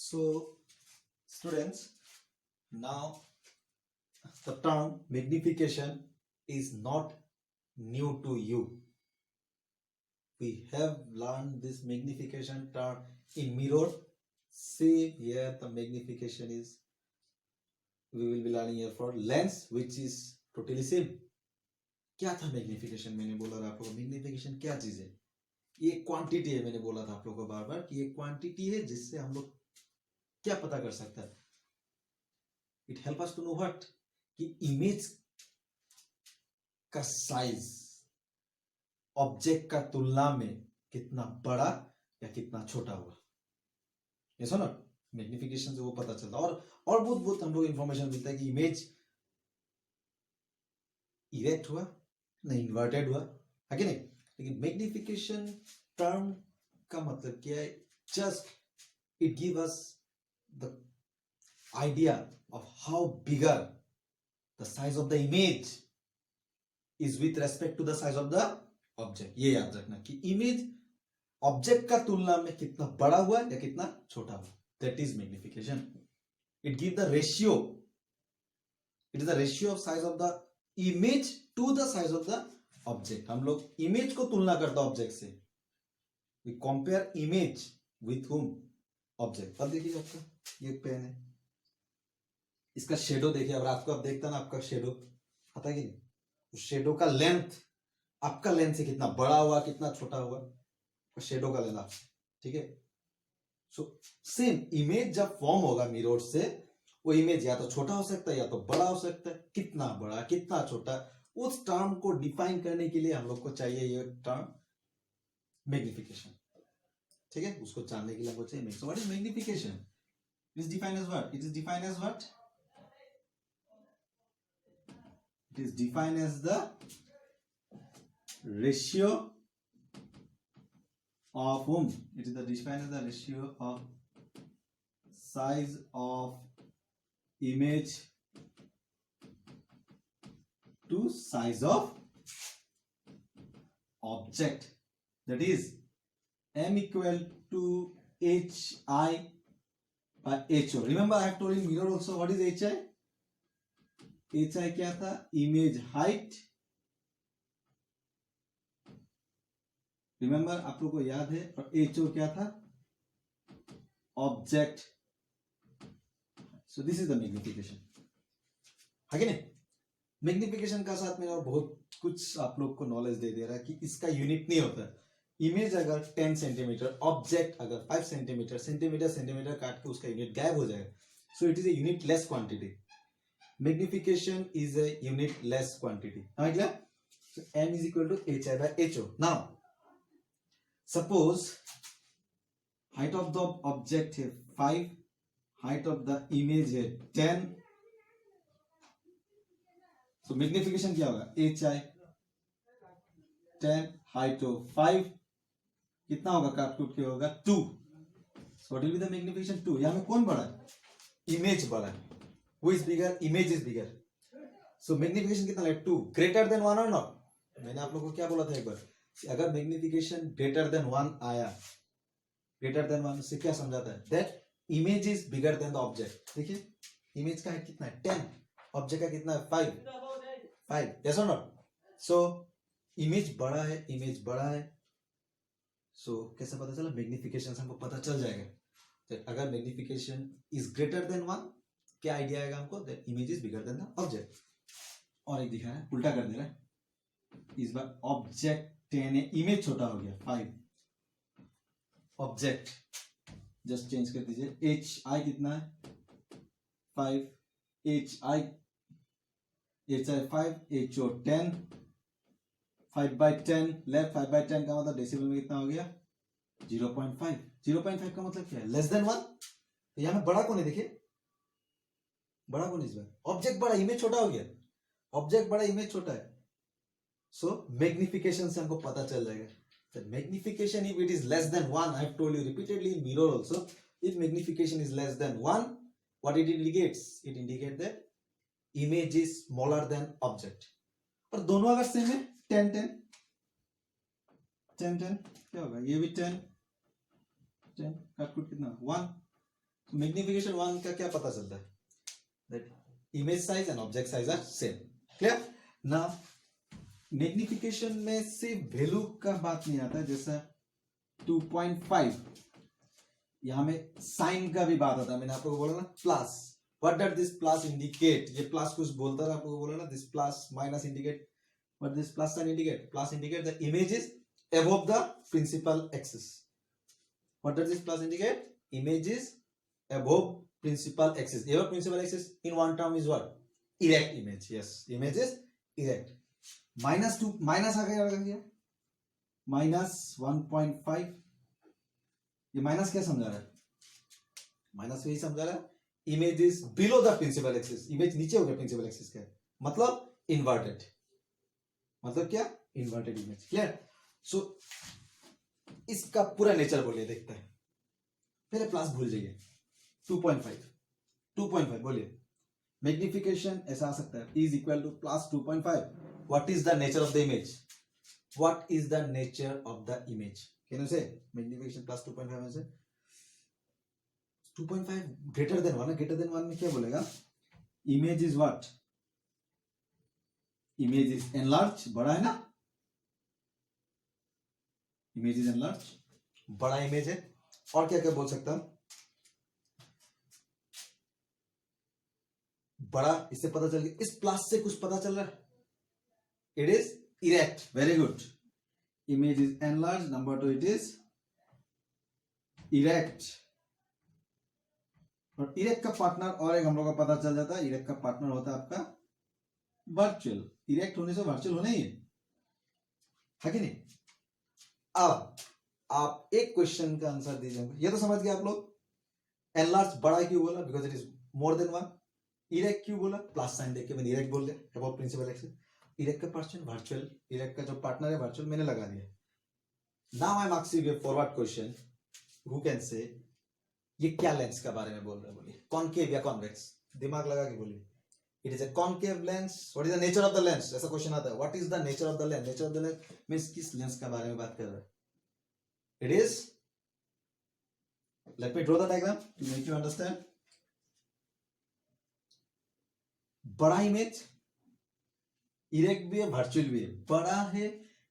So, students, now the term magnification is not new to you. We have learned this magnification term in mirror. See here the magnification is, we will be learning here for lens, which is totally same. क्या था magnification? मैंने बोला था आप लोगों को magnification क्या चीज है? ये क्वांटिटी है। मैंने बोला था आप लोगों को बार बार कि ये क्वांटिटी है जिससे हम लोग क्या पता कर सकता है। It help us to know what, कि इमेज का साइज ऑब्जेक्ट का तुलना में कितना बड़ा या कितना छोटा हुआ। ऐसा ना मैग्निफिकेशन से वो पता चलता है। और बहुत हम लोग इंफॉर्मेशन मिलता है कि इमेज इरेक्ट हुआ ना इन्वर्टेड हुआ है कि नहीं। लेकिन मैग्निफिकेशन टर्म का मतलब क्या है? Just it give us the idea of how bigger the size of the image is with respect to the size of the object. ये याद रखना कि इमेज ऑब्जेक्ट का तुलना में कितना बड़ा हुआ या कितना छोटा हुआ, that is magnification. It gives the ratio. It is the ratio of size of the image to the size of the object. हम लोग इमेज को तुलना करते हैं ऑब्जेक्ट से. We compare image with whom? Object. अब देखिए आपका ये पेन है, इसका शेडो देखिए। अब रात को आप देखता ना आपका शेडो आता है कि नहीं, उस शेडो का लेंथ आपका लेंथ से कितना बड़ा हुआ कितना छोटा हुआ, शेडो का लेना, ठीक है। सो सेम इमेज जब फॉर्म होगा मिरर से, वो इमेज या तो छोटा हो सकता है या तो बड़ा हो सकता है। कितना बड़ा कितना छोटा, उस टर्म को डिफाइन करने के लिए हम लोग को चाहिए ये टर्म मैग्निफिकेशन, ठीक है। उसको जानने के लिए हमको चाहिए। So what is magnification? It is defined as what? It is defined as what? It is defined as the ratio of whom? It is defined as the ratio of size of image to size of object. That is m equal to hi by ho. Remember I have told in mirror also what is hi? H I क्या था? Image height. Remember आप लोग को याद है। और H O क्या था? Object. So this is the magnification, है कि नहीं। मैग्निफिकेशन का साथ में और बहुत कुछ आप लोग को नॉलेज दे दे रहा है कि इसका यूनिट नहीं होता। इमेज अगर 10 सेंटीमीटर, ऑब्जेक्ट अगर 5 सेंटीमीटर, सेंटीमीटर काट के उसका यूनिट गायब हो जाएगा। So it is a unit less quantity. Magnification is a unit less quantity. Am I clear? So m is equal to hi by ho. Now, suppose height of the object है 5, height of the image है 10. So magnification क्या होगा? hi 10, height of 5, कितना होगा? काट कूट के होगा 2. So what will be the magnification? 2. यहाँ में कौन बड़ा है? Image बड़ा है. Who is bigger? Image is bigger. So magnification कितना है? 2. Greater than 1 or not? मैंने आप लोगों को क्या बोला था एक बार, अगर magnification greater than 1 आया, greater than 1 से क्या समझाता है? That image is bigger than the object. देखिए image का है कितना है? 10. ऑब्जेक्ट का कितना है? 5. Yes or not? So image बड़ा है, image बड़ा है. So कैसे पता चला? magnification से हमको पता चल जाएगा. तो अगर magnification is greater than 1, क्या आइडिया आएगा हमको? That image is bigger than the object. और एक दिखा है, उल्टा कर दे रहा है इस बार. ऑब्जेक्ट 10 है, इमेज छोटा हो गया 5. ऑब्जेक्ट जस्ट चेंज कर दीजिए. एच आई कितना है? 5. H I 5, H O 10. 5/10 left. 5/10 का मतलब डेसिमल में कितना हो गया? 0.5. 0.5 का मतलब क्या है? Less than 1. तो यहां में बड़ा कौन है? देखिए बड़ा कौन इस बार? ऑब्जेक्ट बड़ा, इमेज छोटा हो गया. ऑब्जेक्ट बड़ा, इमेज छोटा है. सो मैग्निफिकेशन से हमको पता चल जाएगा. Magnification if it is less than 1, I have told you repeatedly in mirror also, if magnification is less than 1, what it indicates? It indicate that image is smaller than object. और दोनों अगर same है, 10 10 10 10 क्या होगा? ये भी 10 10 काट कुट कितना? 1. मैग्निफिकेशन 1 का क्या पता चलता है? That image size and object size are same. Clear? Now magnification में सिर्फ वैल्यू का बात नहीं आता, जैसा 2.5 यहां में साइन का भी बात आता है. मैंने आप लोगों को बोला ना plus. What does this plus indicate? ये प्लस कुछ बोलता है, आप लोगों को बोला ना this plus minus indicate. What this plus sign indicate? Plus indicate the image is above the principal axis. What does this plus indicate? Image is above principal axis. Above principal axis in one term is what? Erect image. Yes, image is erect. -2 minus आ गया minus 1.5. ये minus क्या समझा रहा है? Minus यही समझा रहा है image is below the principal axis. Image नीचे हो गया प्रिंसिपल एक्सिस के, मतलब इन्वर्टेड. मतलब क्या? Inverted image. क्लियर? सो इसका पूरा नेचर बोलिए, देखते हैं. पहले प्लस भूल जाइए. 2.5 बोलिए. मैग्निफिकेशन ऐसा आ सकता है is equal two plus 2.5. What is the nature of the image? What is the nature of the image? Can you से मैग्निफिकेशन प्लस 2.5 से 2.5 ग्रेटर देन 1. ग्रेटर देन 1 में क्या बोलेगा? Image is what? Image is enlarge. बड़ा है ना? Image is enlarge, बड़ा image है. और क्या क्या बोल सकता हूं? बड़ा, इससे पता चल गया. इस प्लस से कुछ पता चल रहा है. It is erect. Very good. Image is enlarge. Number 2 it is erect. और इरेक्ट का पार्टनर और एक हम लोग को पता चल जाता है. इरेक्ट का पार्टनर होता है आपका वर्चुअल. इरेक्ट होने से वर्चुअल होना ही है कि नहीं? अब आप एक क्वेश्चन का आंसर दीजिएगा. ये तो समझ गए आप लोग. एनलार्ज बड़ा क्यों बोला? Because it is more than 1. Erect क्यों बोला? प्लस साइन देख के मैंने इरेक्ट बोल दिया. Above principal axis. इरेक्ट का पर्सन वर्चुअल. इरेक्ट का जो पार्टनर है वर्चुअल मैंने लगा दिया. Now I am asking you forward question. Who can say ये क्या लेंस का बारे में बोल रहे हैं? बोलिए. कॉनकेव या कॉन्वेक्स? दिमाग लगा के बोलिए. It is a concave lens. What is the nature of the lens? ऐसा क्वेश्चन आता है. What is the nature of the lens? Nature of the lens means किस लेंस का बारे में बात कर रहा है? It is, let me draw the diagram to make you understand. बड़ा इमेज, इरेक्ट भी है, वर्चुअल भी है. बड़ा है.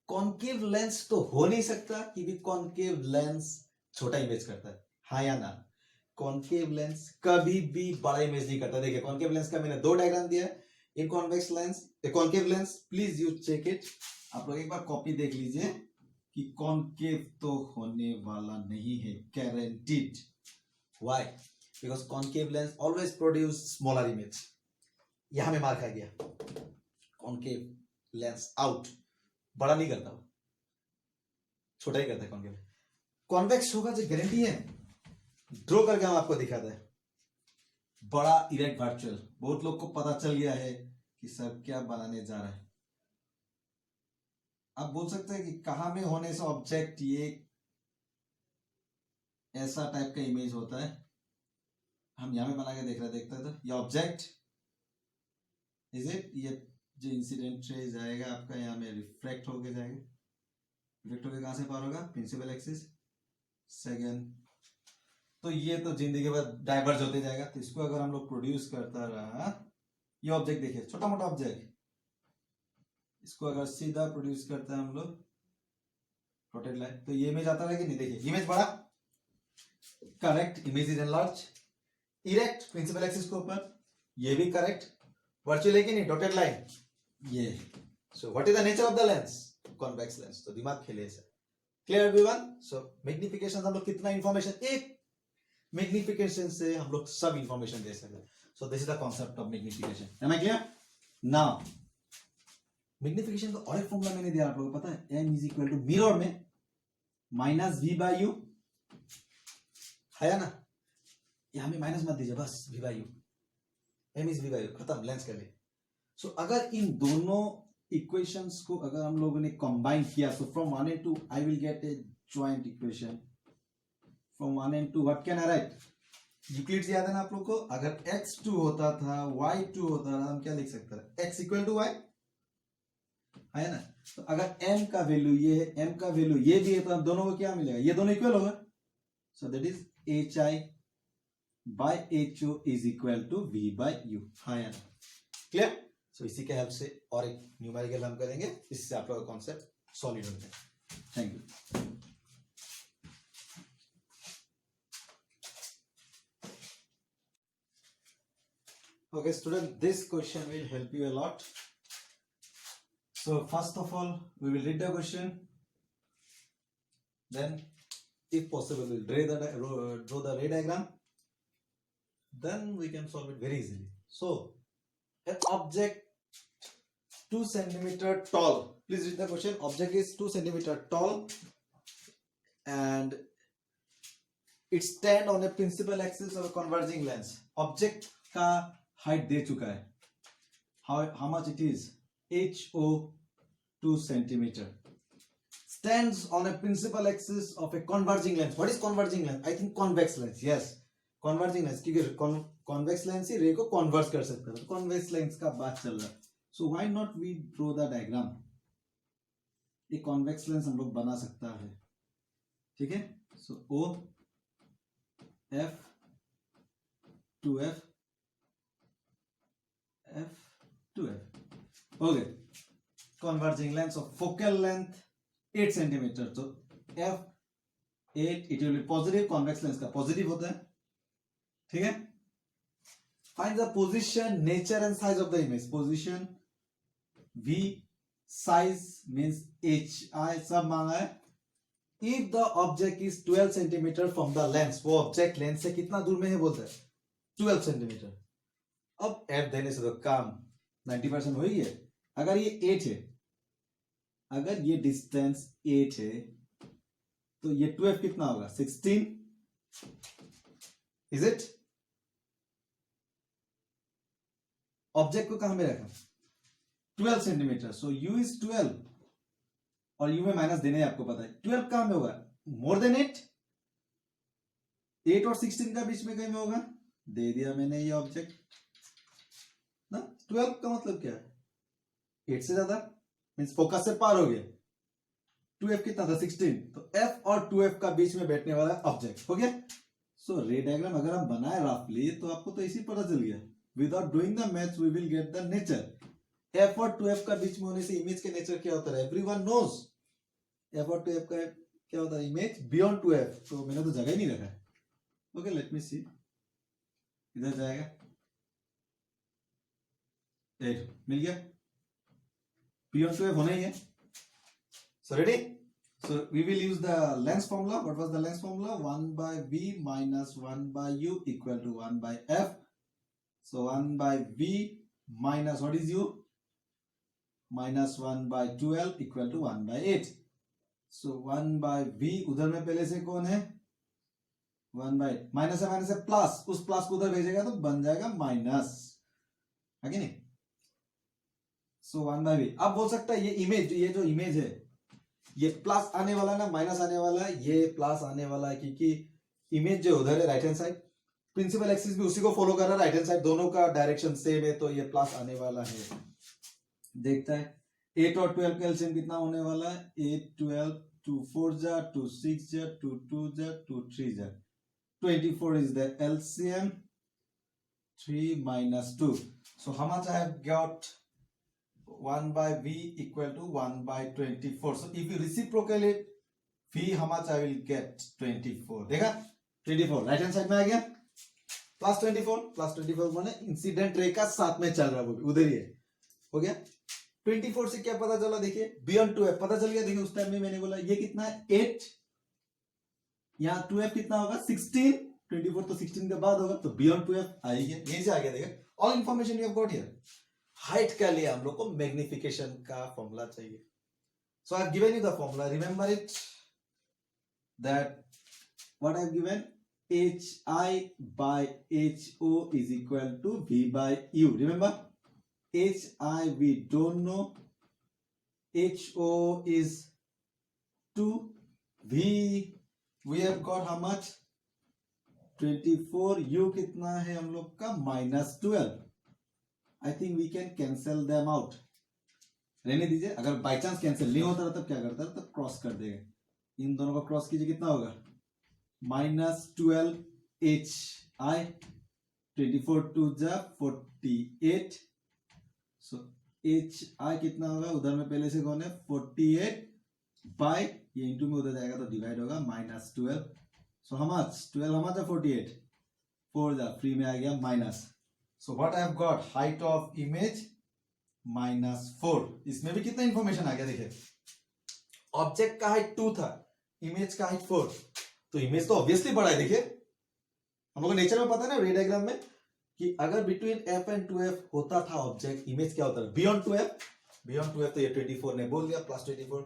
कॉनकेव लेंस तो हो नहीं सकता क्योंकि कॉनकेव लेंस छोटा इमेज करता है. हाँ या ना? कॉनकेव लेंस कभी भी बड़ा इमेज नहीं करता. देखिए कॉनकेव लेंस का मैंने 2 डायग्राम दिया है. In convex lens, a concave lens, please you check it. आप लोग एक बार कॉपी देख लीजिए कि कॉनकेव तो होने वाला नहीं है, guaranteed. Why? Because concave lens always produce smaller image. यहां में मार खा गया. Concave lens out. बड़ा नहीं करता, वो छोटा ही करता है कॉनकेव. कॉन्वेक्स होगा जो गारंटी है. ड्रॉ करके हम आपको दिखाते हैं. बड़ा इरेक्ट वर्चुअल. बहुत लोग को पता चल गया है कि सर क्या बनाने जा रहा है. आप बोल सकते हैं कि कहां में होने से ऑब्जेक्ट ये ऐसा टाइप का इमेज होता है. हम यहां में बना के देख रहे देखते हैं. तो ये ऑब्जेक्ट इज इट. ये जो इंसिडेंट रे जाएगा आपका यहां में रिफ्लेक्ट होके जाएगा. रिफ्लेक्ट होके कहां से पार होगा? Principal axis. सेकेंड, तो ये तो जिंदगी भर डाइवर्ज होते जाएगा. तो इसको अगर हम लोग प्रोड्यूस करता रहा, ये ऑब्जेक्ट देखिए छोटा मोटा ऑब्जेक्ट, इसको अगर सीधा प्रोड्यूस करता है हम लोग रोटेट लाइन, तो ये इमेज आता है कि नहीं? देखिए इमेज बड़ा, correct. Image is enlarge. Erect principal axis के ऊपर, ये भी करेक्ट. वर्चुअल है कि नहीं? डॉटेड लाइन ये. सो what is the nature of the lens? Convex lens. तो दिमाग खेले ऐसा. Clear everyone? सो मैग्निफिकेशन हम लोग कितना इंफॉर्मेशन, एक मैग्निफिकेशन से हम लोग सब इंफॉर्मेशन दे सकते हैं. So this is the concept of magnification. Am I clear? Now magnification का और एक फॉर्मूला मैंने दिया आप लोगों को पता है. m is equal to mirror में माइनस v बाई यू है ना? यहां में माइनस मत दीजिए, बस v by U. m is v by U, खत्म. लेंस के लिए. सो अगर इन दोनों इक्वेशंस को अगर हम लोगों ने कंबाइन किया, so from 1 and 2 I will get a joint equation. From 1 and 2 what can I write? Euclid's याद है ना आप लोग को? अगर x2 होता था, y2 होता था, हम क्या लिख सकते हैं? x इक्वल टू y है ना? तो अगर m का वैल्यू ये है, m का वैल्यू ये भी है, तो हम दोनों को क्या मिलेगा? ये दोनों इक्वल होगा. So that is hi by H O is equal to V by U. हाँ यार, क्लियर? सो इसी के हेल्प से और एक न्यूमेरिकल हम करेंगे, इससे आप लोगों का कॉन्सेप्ट सॉलिड हो जाए। Thank you. Okay, student, this question will help you a lot. So first of all, we will read the question. Then, if possible, we'll draw the ray diagram. Then we can solve it very easily. So, an object 2 centimeter tall. Please read the question. Object is 2 centimeter tall, and it stand on a principal axis of a converging lens. Object का height दे चुका है. How much it is? HO 2 centimeter. Stands on a principal axis of a converging lens. What is converging lens? I think convex lens. Yes, converging lens. क्योंकि convex lens ही ray को converge कर सकता है. Convex lens का बात चल रहा है. So why not we draw the diagram? एक convex lens हम लोग बना सकता है. ठीक है? So O F 2F F 2F. Okay. Converging lens of focal length 8 centimeter. So F 8, it will be positive. Convex lens का positive होता है. ठीक है? Find the position, nature and size of the image. Position V, size means HI सब मांगा है. If the object is 12 centimeter from the lens, वो object lens से कितना दूर में है बोलता है? 12 centimeter. अब F देने से तो काम 90% हो ही है. अगर ये 8 है, अगर ये डिस्टेंस 8 है, तो ये 12 कितना होगा? 16. Is it? ऑब्जेक्ट को कहां में रखा? 12 सेंटीमीटर. सो U is 12 और U में माइनस देने आपको पता है. 12 कहां में होगा? More than 8. 8 और 16 का बीच में कहीं में होगा. दे दिया मैंने ये ऑब्जेक्ट ना. 12 का मतलब क्या है? 8 से ज्यादा मींस फोकस से पार हो गया. 2F कितना था? 16. तो F और 2F का बीच में बैठने वाला ऑब्जेक्ट हो गया. सो रे डायग्राम अगर हम बनाए रफली तो आपको तो इसी पता चल गया. Without doing the maths we will get the nature. F और 2F का बीच में होने से इमेज के नेचर क्या होता है? Everyone knows. F और 2F का क्या होता है? Image beyond 2F. तो मैंने तो जगह ही नहीं रखा. ओके, लेट मी सी. इधर जाएगा 8 मिल गया. बियॉन्ड 2F होना ही है. So ready? So we will use the lens formula. What was the lens formula? 1 by V minus 1 by U equal to 1 by F. So 1 by V minus what is U? Minus 1 by 12 equal to 1 by 8. So 1 by V उधर में पहले से कौन है? 1 by minus है plus. उस plus को उधर भेजेगा तो बन जाएगा माइनस. है कि नहीं? So 1 by V. अब बोल सकता है ये इमेज, ये जो इमेज है, ये प्लस आने वाला है ना माइनस आने वाला है? ये प्लस आने वाला है क्योंकि इमेज जो उधर है right hand side, principal axis भी उसी को फॉलो कर रहा है. राइट हैंड साइड दोनों का डायरेक्शन सेम है, तो ये प्लस आने वाला है. देखता है 8 और 12 का एलसीएम कितना होने वाला है? 8 12 2 4 जा 2 6 जा 2 2 जा 2 3 जा 24 is the LCM. 3 minus 2. So how much I have got? 1 by V equal to 1 by 24. So if you reciprocate V, how much I will get? 24. देखा? 24 राइट हैंड साइड में आ गया. प्लस 24 माने इंसिडेंट रे का साथ में चल रहा है, वो भी उधर ही है. हो गया. 24 से क्या पता चला? देखिए बियॉन्ड 2F पता चल गया. देखिए उस टाइम में मैंने बोला ये कितना है? 8. यहाँ 2F कितना होगा? 16. 24 तो 16 के बाद होगा, तो बियॉन्ड 2F आ ही गया. यहीं से आ गया. देखिए all information you have got here. Height के लिए हम लोग को मैग्निफिकेशन का फॉर्मूला चाहिए. So I have given you the formula. Remember it that what I have given? HI by HO is equal to V by U. Remember, HI we don't know. HO is 2. V we have got how much? 24. U कितना है हम लोग का? -12. I think we can cancel them out. रहने दीजिए. अगर by chance cancel नहीं होता तब क्या करता है? तब क्रॉस कर देगा. इन दोनों को क्रॉस कीजिए. कितना होगा? -12H I 24 2 जा 48, so h I कितना होगा, उधर में पहले से कौन है 48 बाय ये इंटू में उधर जाएगा तो डिवाइड होगा -12, so how much 12 how much है 48 4 जा फ्री में आ गया minus, so what I have got height of image -4। इसमें भी कितना इंफॉर्मेशन आ गया देखिए, ऑब्जेक्ट का हाइट 2 था, इमेज का हाइट 4, तो इमेज तो ऑब्वियसली बड़ा है। देखिए हम लोग को नेचर में पता है ना रे डायग्राम में कि अगर बिटवीन f एंड 2f होता था ऑब्जेक्ट, इमेज क्या होता है बियॉन्ड 2f तो ये 24 ने बोल दिया प्लस 24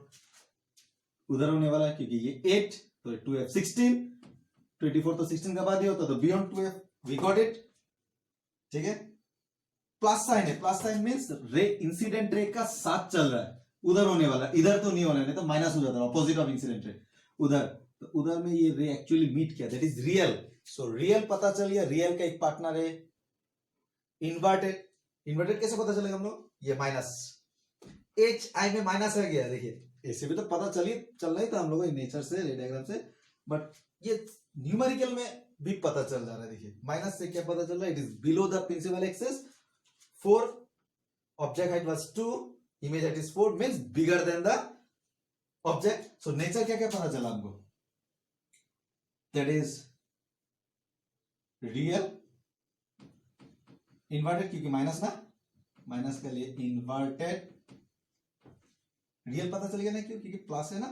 उधर होने वाला है क्योंकि ये 8 तो 2f 16, 24 तो 16 का बाद ही होता तो beyond 2f, we got it. ठीक है, प्लस साइन है, plus sign means ray incident ray का साथ चल रहा है, उधर होने वाला, इधर तो नहीं होना, नहीं तो माइनस हो जाता, ऑपोजिट ऑफ इंसिडेंट रे उधर, तो उधर में ये रे एक्चुअली मीट किया, that is real. So real पता चल गया, रियल का एक पार्टनर है इन्वर्टेड, इन्वर्टेड कैसे पता चलेगा हम लोग, ये माइनस एच आई में माइनस आ गया, देखिए ऐसे भी तो पता चल रहा ही था हम लोगों को नेचर से रे डायग्राम से, बट ये न्यूमेरिकल में भी पता चल जा रहा है। देखिए माइनस से क्या पता चल रहा है, it is below the principal axis, 4 object height was 2, image height is 4 means bigger than the object. So nature क्या क्या पता चला हमको, दैट इज रियल, इन्वर्टेड क्योंकि माइनस ना, माइनस के लिए इन्वर्टेड, रियल पता चल गया ना क्यों, क्योंकि प्लस है ना,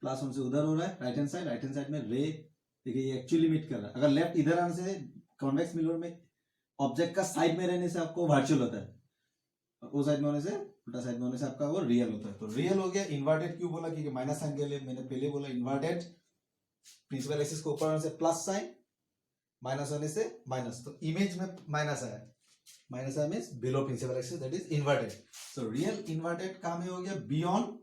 प्लस वन से उधर हो रहा है राइट हैंड साइड में रे, देखिए ये एक्चुअली मीट कर रहा है। अगर लेफ्ट इधर आने से कॉन्वेक्स मिरर में ऑब्जेक्ट का साइड में रहने से आपको वर्चुअल होता है, वो साइड में होने से उल्टा साइड में होने से आपका वो रियल होता है। तो रियल हो गया। इन्वर्टेड क्यों बोला, क्योंकि माइनस साइन के लिए मैंने पहले बोला इन्वर्टेड, प्रिंसिपल एक्सिस को ऊपर होने से प्लस साइन, माइनस होने से माइनस, तो इमेज में माइनस आया, माइनस आया means below principal axis, that is inverted. So real inverted काम हो गया beyond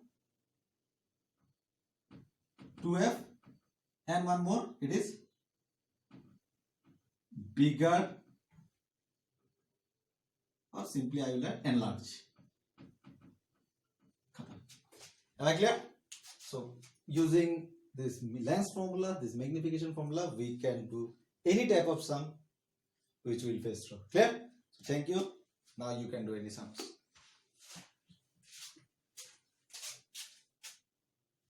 2f and one more, it is bigger, or simply I will write enlarge. Am I clear? So using this length formula, this magnification formula, we can do any type of sum which we will face through. Clear? So thank you. Now you can do any sums.